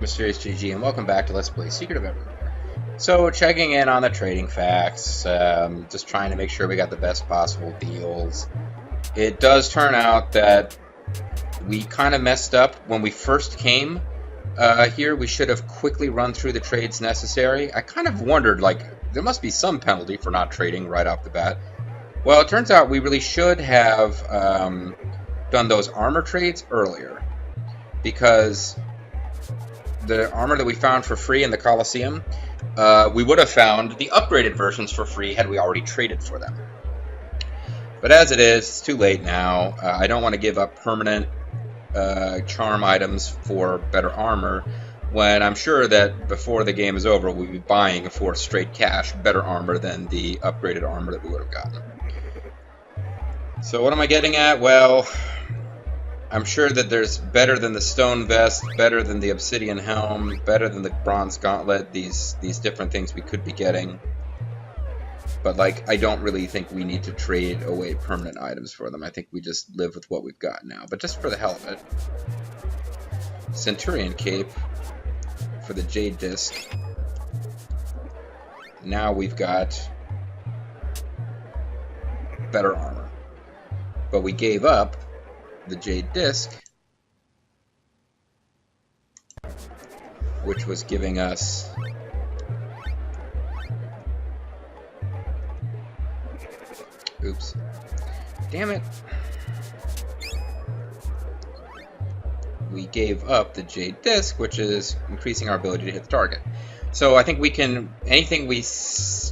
MysteriousJG, and welcome back to Let's Play Secret of Evermore. So, checking in on the trading facts, just trying to make sure we got the best possible deals. It does turn out that we kind of messed up when we first came here. We should have quickly run through the trades necessary. I kind of wondered, like, there must be some penalty for not trading right off the bat. Well, it turns out we really should have done those armor trades earlier, because the armor that we found for free in the Colosseum, we would have found the upgraded versions for free had we already traded for them. But as it is, it's too late now. I don't want to give up permanent charm items for better armor when I'm sure that before the game is over we'll be buying for straight cash better armor than the upgraded armor that we would have gotten. So what am I getting at? Well, I'm sure that there's better than the stone vest, better than the obsidian helm, better than the bronze gauntlet, these different things we could be getting. But, like, I don't really think we need to trade away permanent items for them. I think we just live with what we've got now. But just for the hell of it. Centurion cape for the jade disc. Now we've got better armor. But we gave up the jade disc, which was giving us oops, damn it, we gave up the jade disc, which is increasing our ability to hit the target. So I think we can, anything we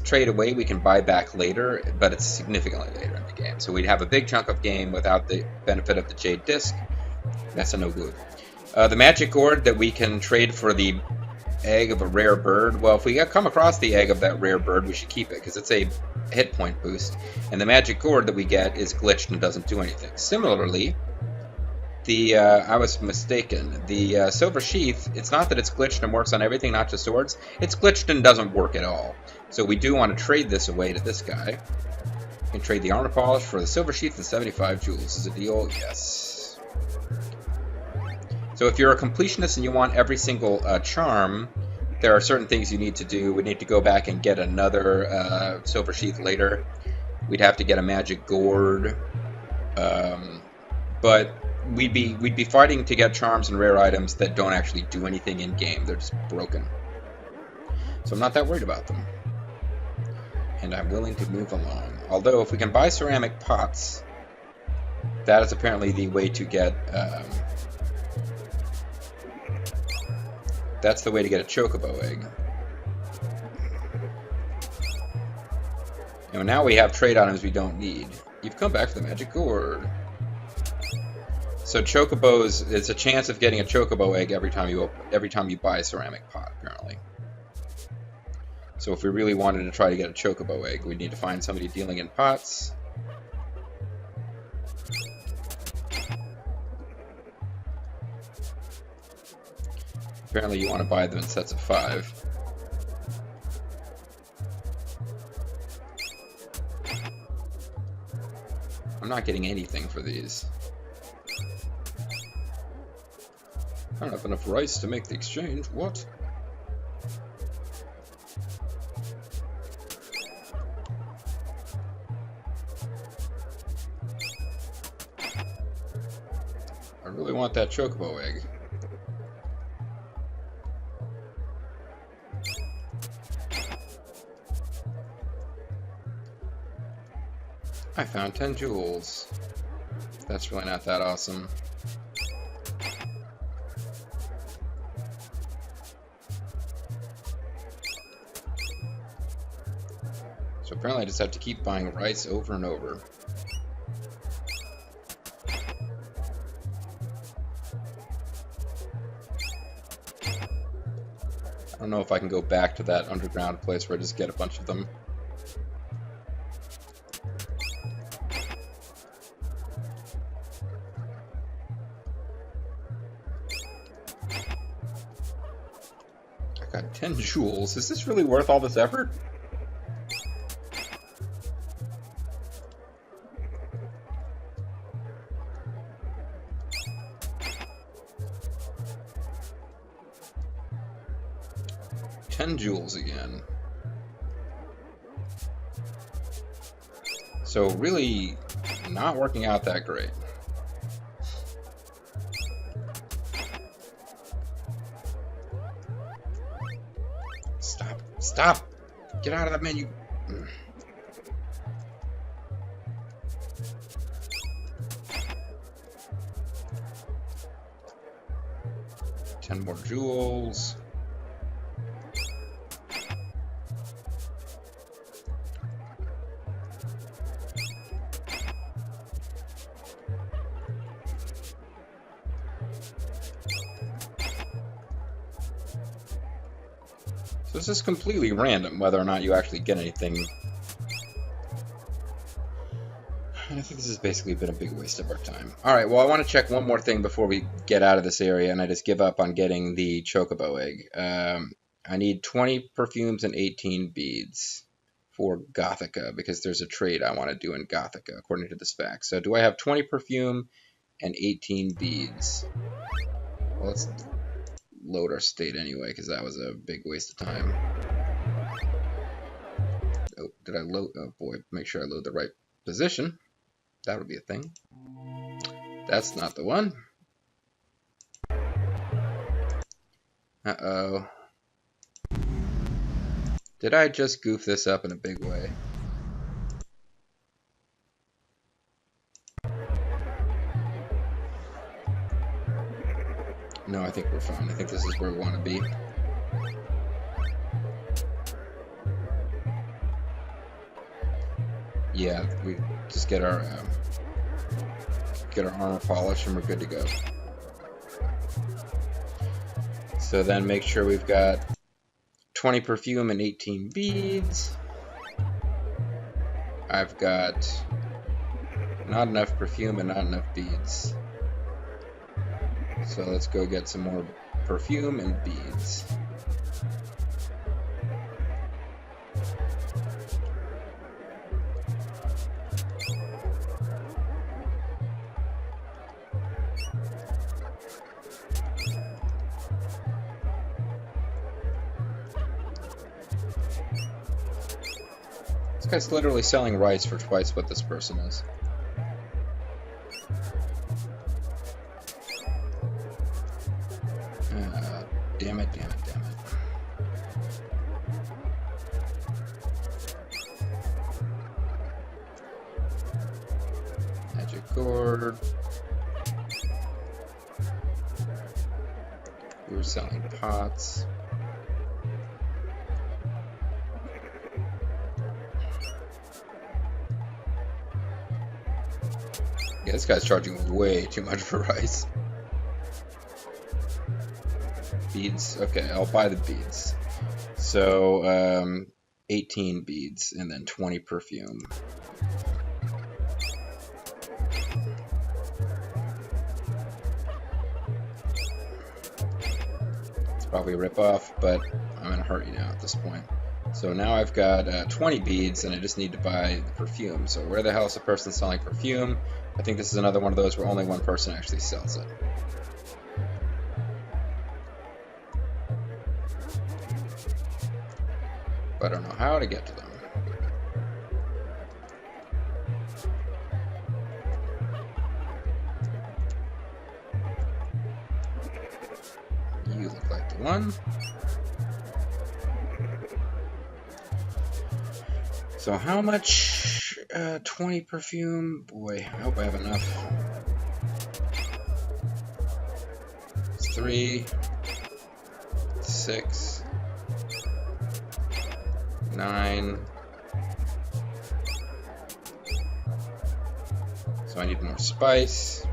trade away we can buy back later, but it's significantly later in the game. So we'd have a big chunk of game without the benefit of the jade disc. That's a no good. The magic gourd that we can trade for the egg of a rare bird. Well, if we come across the egg of that rare bird, we should keep it because it's a hit point boost. And the magic gourd that we get is glitched and doesn't do anything. Similarly, I was mistaken. The silver sheath, it's not that it's glitched and works on everything, not just swords. It's glitched and doesn't work at all. So we do want to trade this away to this guy. We can trade the armor polish for the silver sheath and 75 jewels. Is a deal? Yes. So if you're a completionist and you want every single charm, there are certain things you need to do. We need to go back and get another silver sheath later. We'd have to get a magic gourd. But we'd be fighting to get charms and rare items that don't actually do anything in game. They're just broken. So I'm not that worried about them. And I'm willing to move along. Although if we can buy ceramic pots, that is apparently the way to get that's the way to get a chocobo egg. And now we have trade items we don't need. You've come back for the magic gourd. So chocobos, it's a chance of getting a chocobo egg every time you buy a ceramic pot, apparently. So if we really wanted to try to get a chocobo egg, we'd need to find somebody dealing in pots. Apparently you want to buy them in sets of 5. I'm not getting anything for these. I don't have enough rice to make the exchange. What? I really want that chocobo egg. I found 10 jewels. That's really not that awesome. So apparently I just have to keep buying rice over and over. I don't know if I can go back to that underground place where I just get a bunch of them. I got 10 jewels. Is this really worth all this effort? 10 jewels again. So really not working out that great. Stop. Stop! Get out of that menu. 10 more jewels. So this is completely random whether or not you actually get anything. And I think this has basically been a big waste of our time. Alright, well I want to check one more thing before we get out of this area, and I just give up on getting the chocobo egg. I need 20 perfumes and 18 beads for Gothica, because there's a trade I want to do in Gothica, according to the spec. So do I have 20 perfume and 18 beads? Well, let's load our state anyway, because that was a big waste of time. Oh, did I load? Oh boy, make sure I load the right position. That would be a thing. That's not the one. Uh-oh. Did I just goof this up in a big way? No, I think we're fine. I think this is where we want to be. Yeah, we just get our armor polished and we're good to go. So then make sure we've got 20 perfume and 18 beads. I've got not enough perfume and not enough beads. So let's go get some more perfume and beads. This guy's literally selling rice for twice what this person is. Damn it, damn it, damn it. Magic cord. We were selling pots. Yeah, this guy's charging way too much for rice. Beads. Okay, I'll buy the beads. So, 18 beads and then 20 perfume. It's probably a rip-off, but I'm in a hurry now at this point. So now I've got 20 beads and I just need to buy the perfume. So where the hell is the person selling perfume? I think this is another one of those where only one person actually sells it. But I don't know how to get to them. You look like the one. So how much? 20 perfume? Boy, I hope I have enough. It's 3, 6, 9. So I need more spice.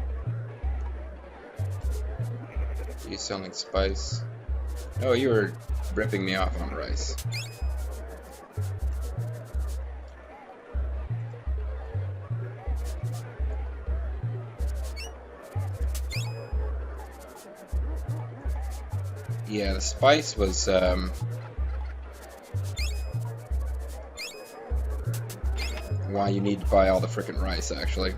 Are you selling spice? Oh, you were ripping me off on rice. Yeah, the spice was why you need to buy all the frickin' rice, actually.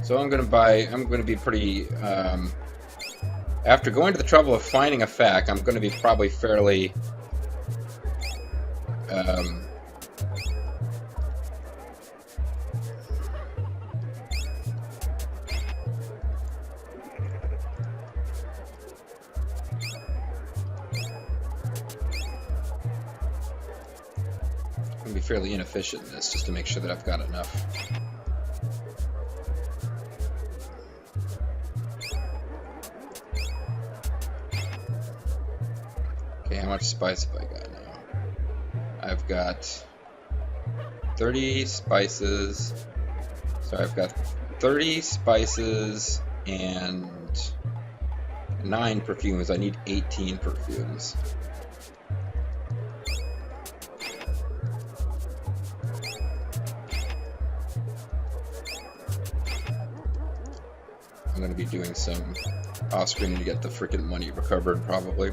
So I'm gonna be pretty, after going to the trouble of finding a fact, I'm gonna be probably fairly, inefficient in this, just to make sure that I've got enough. Okay, how much spice have I got now? I've got 30 spices. So I've got 30 spices and 9 perfumes. I need 18 perfumes. I'm going to be doing some off-screen to get the freaking money recovered, probably.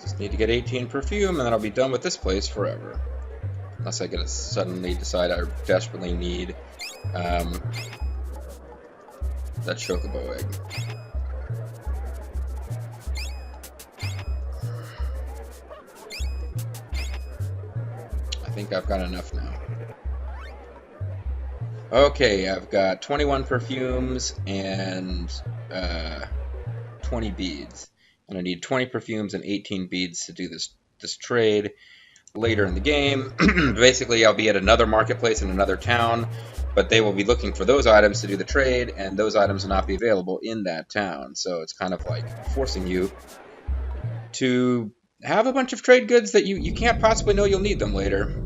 Just need to get 18 perfume, and then I'll be done with this place forever. Unless I suddenly decide I desperately need that chocobo egg. I think I've got enough now. Okay, I've got 21 perfumes and 20 beads. And I need 20 perfumes and 18 beads to do this trade later in the game. Basically, I'll be at another marketplace in another town, but they will be looking for those items to do the trade, and those items will not be available in that town. So it's kind of like forcing you to have a bunch of trade goods that you can't possibly know you'll need them later.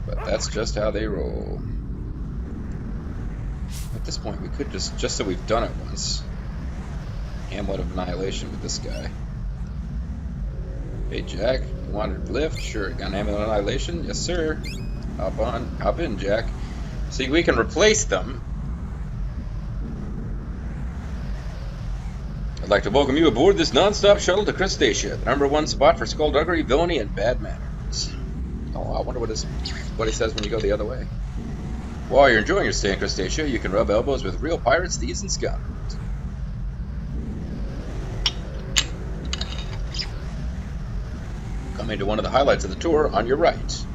But that's just how they roll. At this point, we could just so we've done it once, Amulet of Annihilation with this guy. Hey Jack, you wanted a lift? Sure. Got an Amulet of Annihilation? Yes sir. Hop in, Jack. See, we can replace them. I'd like to welcome you aboard this non-stop shuttle to Crustacea, the #1 spot for skullduggery, villainy, and bad manners. Oh, I wonder what he says when you go the other way. While you're enjoying your stay in Crustacea, you can rub elbows with real pirates, thieves, and scoundrels. Coming to one of the highlights of the tour, on your right.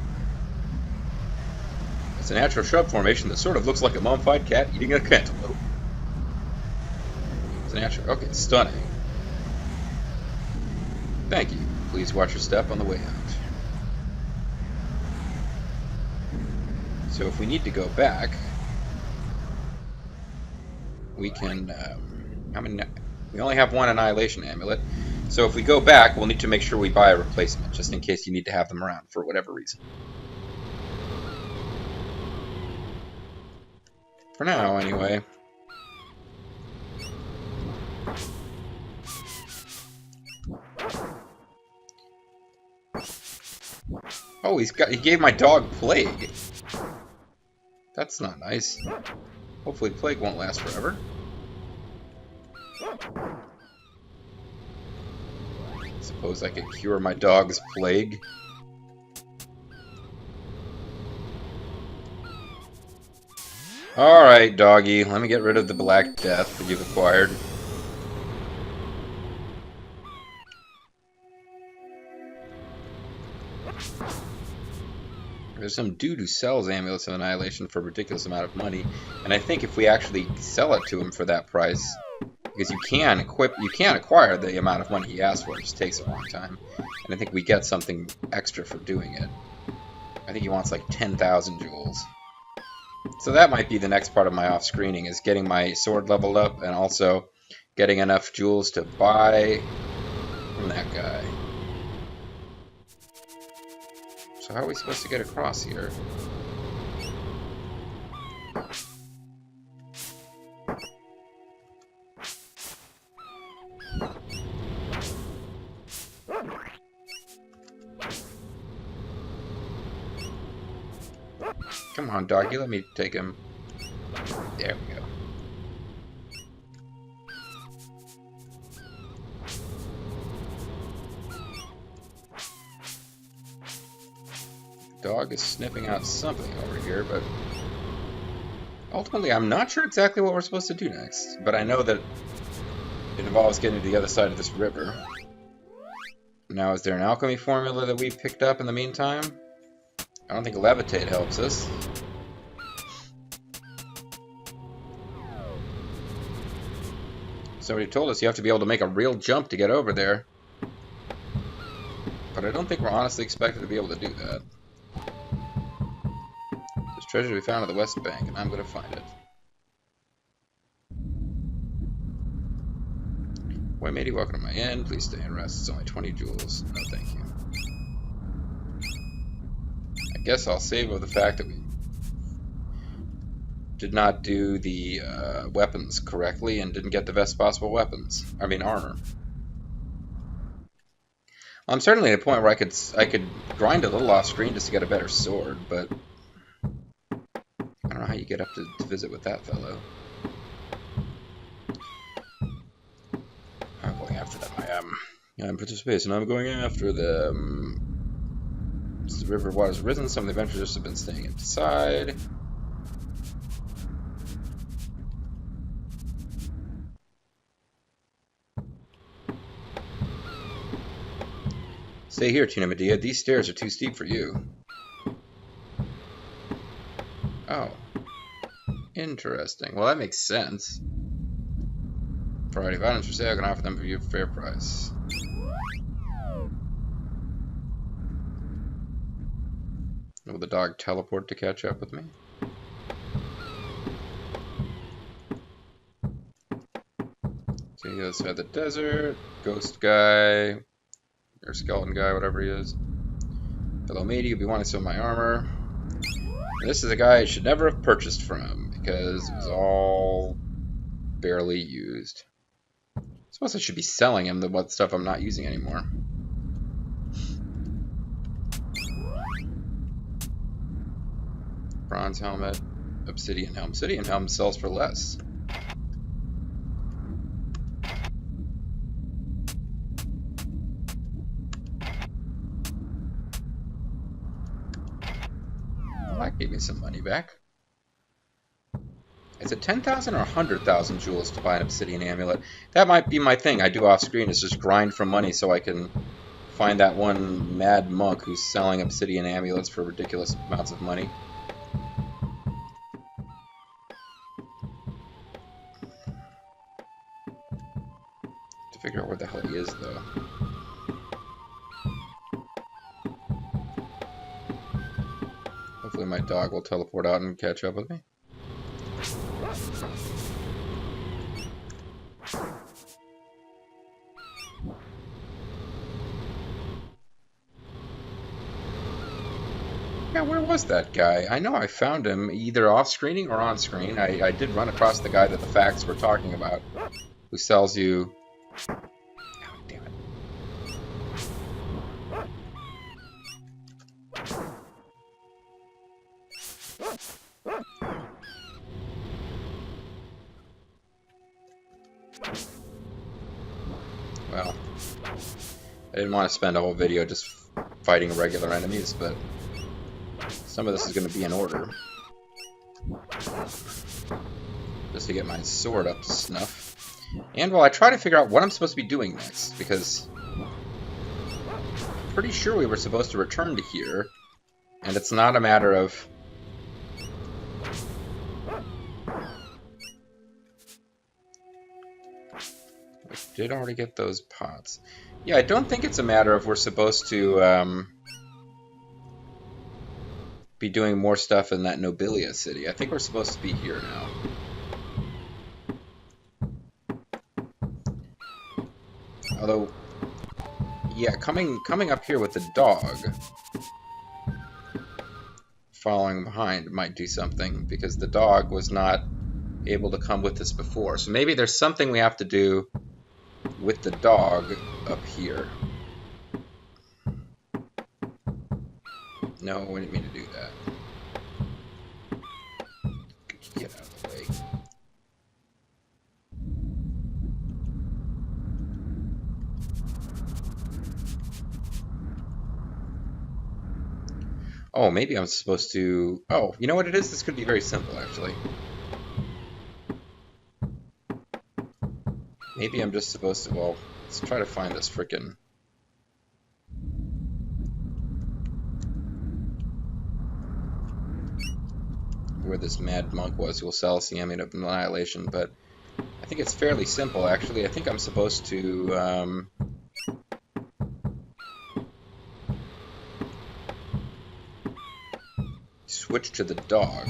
It's a natural shrub formation that sort of looks like a mummified cat eating a cantaloupe. It's a natural... Okay, stunning. Thank you. Please watch your step on the way out. So if we need to go back, we can... we only have one Annihilation Amulet. So if we go back, we'll need to make sure we buy a replacement, just in case you need to have them around for whatever reason. For now, anyway. Oh, he gave my dog Plague. That's not nice. Hopefully Plague won't last forever. Suppose I could cure my dog's plague. Alright, doggy, let me get rid of the Black Death that you've acquired. There's some dude who sells Amulets of Annihilation for a ridiculous amount of money, and I think if we actually sell it to him for that price, because you can acquire the amount of money he asks for, it just takes a long time, and I think we get something extra for doing it. I think he wants like 10,000 jewels. So that might be the next part of my off-screening, is getting my sword leveled up, and also getting enough jewels to buy from that guy. So how are we supposed to get across here? Come on, doggy, let me take him. There we go. Dog is sniffing out something over here, but ultimately I'm not sure exactly what we're supposed to do next. But I know that it involves getting to the other side of this river. Now, is there an alchemy formula that we picked up in the meantime? I don't think levitate helps us. Somebody told us you have to be able to make a real jump to get over there. But I don't think we're honestly expected to be able to do that. There's treasure to be found at the West Bank, and I'm going to find it. Boy, matey, welcome to my inn. Please stay and rest. It's only 20 jewels. No, thank you. I guess I'll save over the fact that we did not do the weapons correctly and didn't get the best possible weapons. I mean, armor. I'm certainly at a point where I could grind a little off screen just to get a better sword, but I don't know how you get up to visit with that fellow. I'm going after them. I'm participating. I'm going after them. As the river water's risen, some of the adventurers have been staying inside. Stay here, Tina Medea. These stairs are too steep for you. Oh. Interesting. Well, that makes sense. Variety of items for sale. I can offer them for you at a fair price. Will the dog teleport to catch up with me? See, the other side of the desert. Ghost guy. Or skeleton guy, whatever he is. Hello, matey. You'll be wanting some of my armor. And this is a guy I should never have purchased from because it was all barely used. I suppose I should be selling him the stuff I'm not using anymore. Bronze helmet, obsidian helm. Obsidian helm sells for less. Well, that gave me some money back. Is it 10,000 or 100,000 jewels to buy an obsidian amulet? That might be my thing I do off screen, is just grind for money so I can find that one mad monk who's selling obsidian amulets for ridiculous amounts of money. To figure out where the hell he is, though. Hopefully my dog will teleport out and catch up with me. Yeah, where was that guy? I know I found him either off-screening or on-screen. I did run across the guy that the facts were talking about, who sells you... Oh, damn it. Well, I didn't want to spend a whole video just fighting regular enemies, but some of this is going to be in order. Just to get my sword up to snuff. And while I try to figure out what I'm supposed to be doing next, because I'm pretty sure we were supposed to return to here, and it's not a matter of... I did already get those pots. Yeah, I don't think it's a matter of we're supposed to be doing more stuff in that Nobilia city. I think we're supposed to be here now. Although, yeah, coming up here with the dog following behind might do something, because the dog was not able to come with us before. So maybe there's something we have to do with the dog up here. No, we didn't mean to do that. Get out of the way. Oh, maybe I'm supposed to... Oh, you know what it is? This could be very simple, actually. Maybe I'm just supposed to... Well, let's try to find this frickin'... where this mad monk was who will sell us the Amulet of Annihilation, but I think it's fairly simple, actually. I think I'm supposed to... switch to the dog.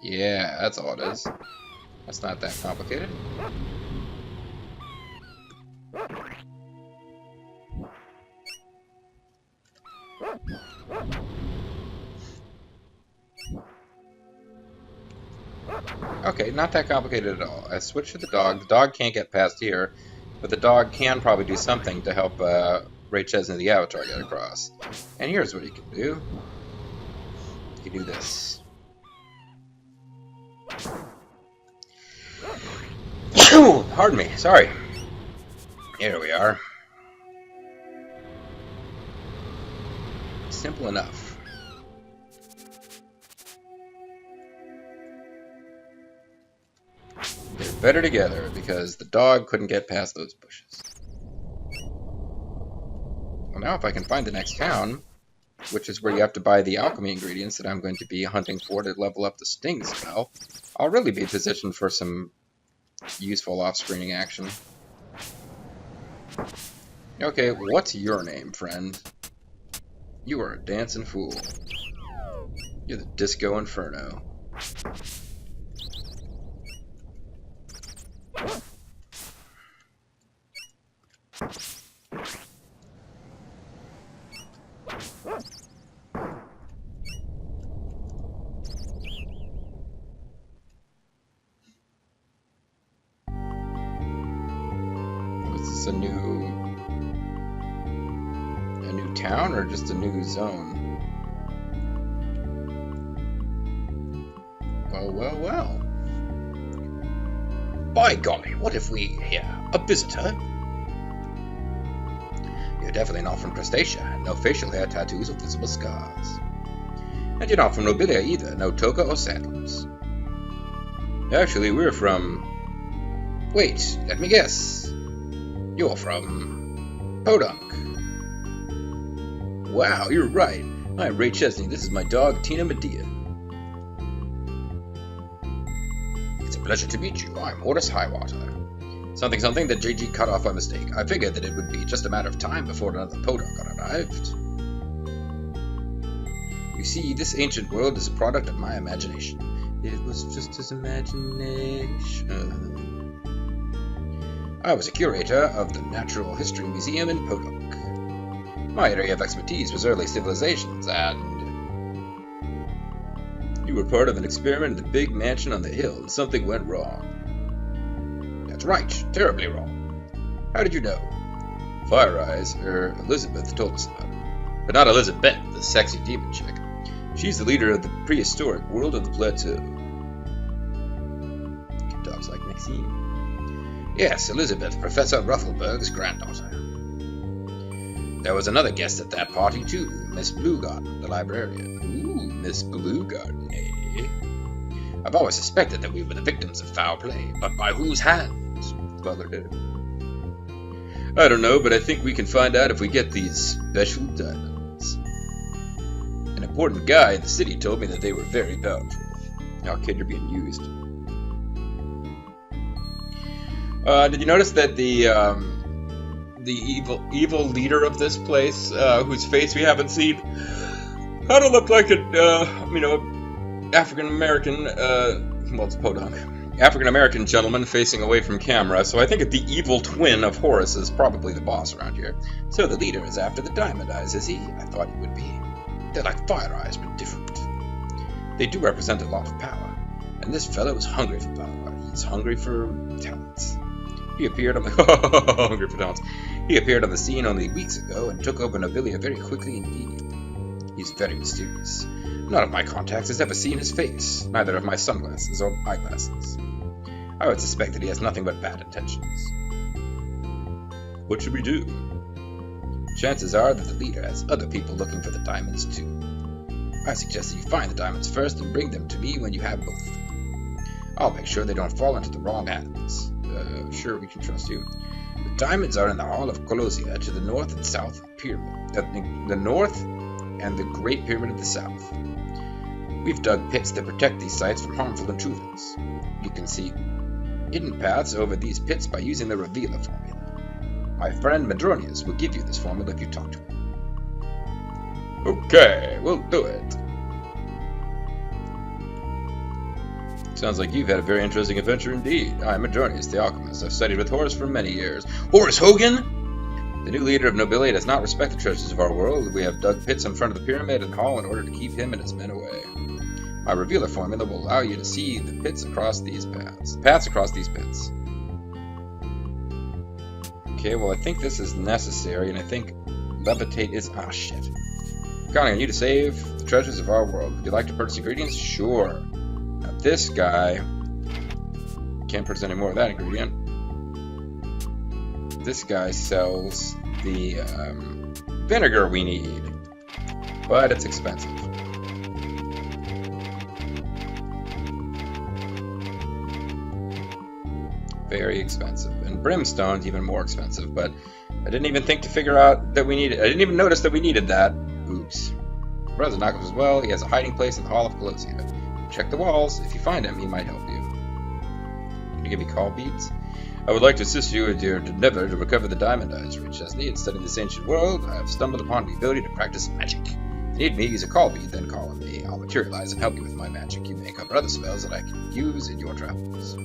Yeah, that's all it is. That's not that complicated. Okay, not that complicated at all. I switch to the dog. The dog can't get past here, but the dog can probably do something to help Ray Chesney, the Avatar, get across. And here's what he can do. He can do this. Pardon me, sorry. Here we are. Simple enough. They're better together because the dog couldn't get past those bushes. Well, now if I can find the next town, which is where you have to buy the alchemy ingredients that I'm going to be hunting for to level up the sting spell, I'll really be positioned for some useful off-screening action. Okay, what's your name, friend? You are a dancing fool. You're the Disco Inferno. Was this a new town or just a new zone? Well. By golly, what if we hear a visitor? You're definitely not from Crustacea. No facial hair tattoos or visible scars. And you're not from Nobilia either. No toga or sandals. Actually, we're from... Wait, let me guess. You're from... Podunk. Wow, you're right. I'm Ray Chesney. This is my dog, Tina Medea. It's a pleasure to meet you. I'm Horace Highwater. Something that JG cut off by mistake. I figured that it would be just a matter of time before another Podunk arrived. You see, this ancient world is a product of my imagination. It was just his imagination. I was a curator of the Natural History Museum in Podunk. My area of expertise was early civilizations, and... You were part of an experiment in the big mansion on the hill, and something went wrong. That's right, terribly wrong. How did you know? Fire Eyes, Elizabeth told us about it. But not Elizabeth, the sexy demon chick. She's the leader of the prehistoric world of the plateau. Dogs like Maxine. Yes, Elizabeth, Professor Ruffleberg's granddaughter. There was another guest at that party, too, Miss Bluegarden, the librarian. Ooh, Miss Bluegarden, eh? I've always suspected that we were the victims of foul play, but by whose hands? Butler did it. I don't know, but I think we can find out if we get these special diamonds. An important guy in the city told me that they were very powerful. Now, kid, you're being used. Did you notice that the evil leader of this place, whose face we haven't seen, kind of looked like African American, well, it's Podunk, African American gentleman facing away from camera. So I think the evil twin of Horace is probably the boss around here. So the leader is after the Diamond Eyes, is he? I thought he would be. They're like Fire Eyes, but different. They do represent a lot of power, and this fellow is hungry for power. He's hungry for talents. He appeared on the hungry for talents. He appeared on the scene only weeks ago and took over Nobilia very quickly indeed. He's very mysterious. None of my contacts has ever seen his face, neither of my sunglasses or eyeglasses. I would suspect that he has nothing but bad intentions. What should we do? Chances are that the leader has other people looking for the diamonds too. I suggest that you find the diamonds first and bring them to me when you have both. I'll make sure they don't fall into the wrong hands. Sure, we can trust you. The diamonds are in the Hall of Colossia to the north and south of the pyramid. The north and the Great Pyramid of the south. We've dug pits that protect these sites from harmful intruders. You can see hidden paths over these pits by using the revealer formula. My friend Madronius will give you this formula if you talk to him. Okay, we'll do it. Sounds like you've had a very interesting adventure indeed. I'm Madronius, the alchemist. I've studied with Horace for many years. Horace Hogan? The new leader of nobility does not respect the treasures of our world. We have dug pits in front of the pyramid and hall in order to keep him and his men away. My revealer formula will allow you to see the paths across these pits. Okay, well I think this is necessary, and I think levitate is... Ah, shit. I'm counting on you to save the treasures of our world. Would you like to purchase ingredients? Sure. Now this guy... Can't purchase any more of that ingredient. This guy sells the vinegar we need, but it's expensive. Very expensive, and brimstone's even more expensive. But I didn't even think to figure out that we needed. I didn't even notice that we needed that. Oops. Brother Knuckles as well. He has a hiding place in the Hall of Colossia. Check the walls. If you find him, he might help you. Can you give me call beads? I would like to assist you with your endeavor to recover the diamond eyes, Reed Chesney. In studying this ancient world, I have stumbled upon the ability to practice magic. If you need me, use a call bead, then call on me. I'll materialize and help you with my magic. You may uncover other spells that I can use in your travels.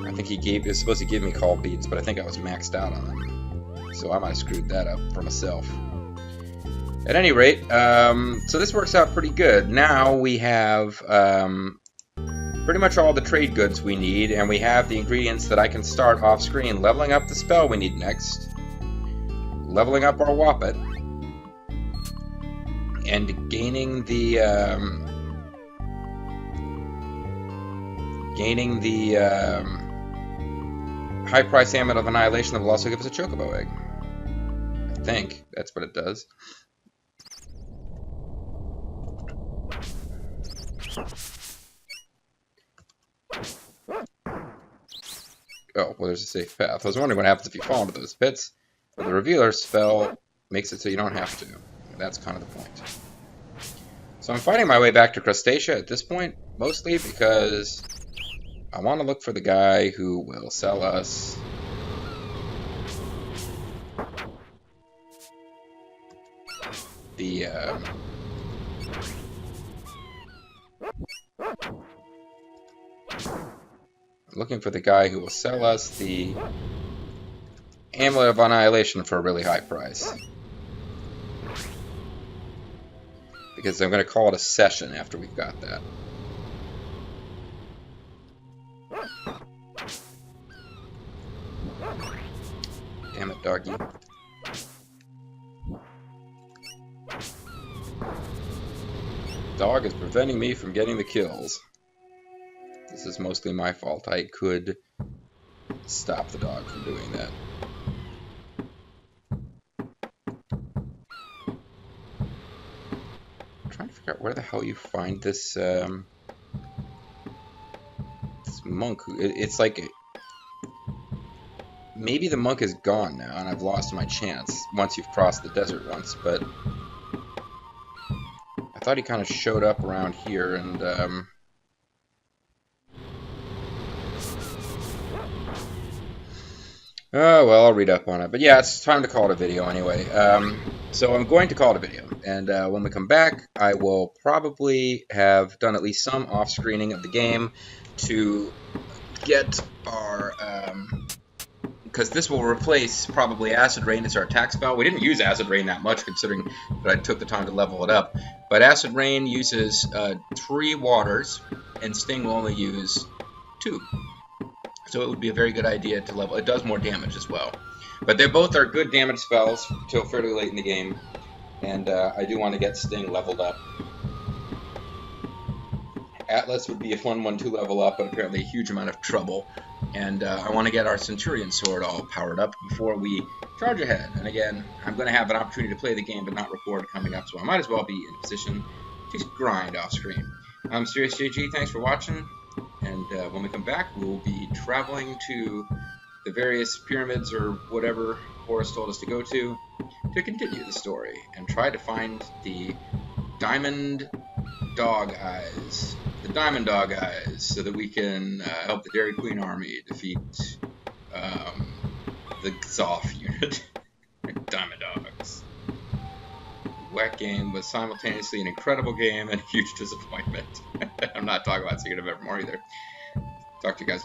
I think he was supposed to give me call beads, but I think I was maxed out on them. So I might have screwed that up for myself. At any rate, so this works out pretty good. Now we have... pretty much all the trade goods we need, and we have the ingredients that I can start off screen. Leveling up the spell we need next, leveling up our Whoppet, and gaining the high price amulet of annihilation that will also give us a chocobo egg. I think that's what it does. Oh, well, there's a safe path. I was wondering what happens if you fall into those pits. But the revealer spell makes it so you don't have to. That's kind of the point. So I'm fighting my way back to Crustacea at this point, mostly because I want to look for the guy who will sell us the looking for the guy who will sell us the Amulet of Annihilation for a really high price. Because I'm going to call it a session after we've got that. Damn it, doggy. Dog is preventing me from getting the kills. This is mostly my fault. I could stop the dog from doing that. I'm trying to figure out where the hell you find this this monk. It's like maybe the monk is gone now, and I've lost my chance once you've crossed the desert once. But I thought he kind of showed up around here, and oh, well, I'll read up on it. But yeah, it's time to call it a video anyway. So I'm going to call it a video. And when we come back, I will probably have done at least some off-screening of the game to get our... because this will replace probably Acid Rain as our attack spell. We didn't use Acid Rain that much, considering that I took the time to level it up. But Acid Rain uses 3 waters, and Sting will only use 2. So it would be a very good idea to level. It does more damage as well. But they both are good damage spells till fairly late in the game. And I do want to get Sting leveled up. Atlas would be a fun one to level up, but apparently a huge amount of trouble. And I want to get our Centurion sword all powered up before we charge ahead. And again, I'm going to have an opportunity to play the game but not record coming up, so I might as well be in a position to grind off screen. I'm MysteriousJG, thanks for watching, and when we come back, we'll be traveling to the various pyramids or whatever Horace told us to go to continue the story and try to find the Diamond Dog Eyes. The Diamond Dog Eyes, so that we can help the Dairy Queen army defeat the Zoff unit. Diamond Dogs. Whack game was simultaneously an incredible game and a huge disappointment. I'm not talking about Secret of Evermore either. Talk to you guys next.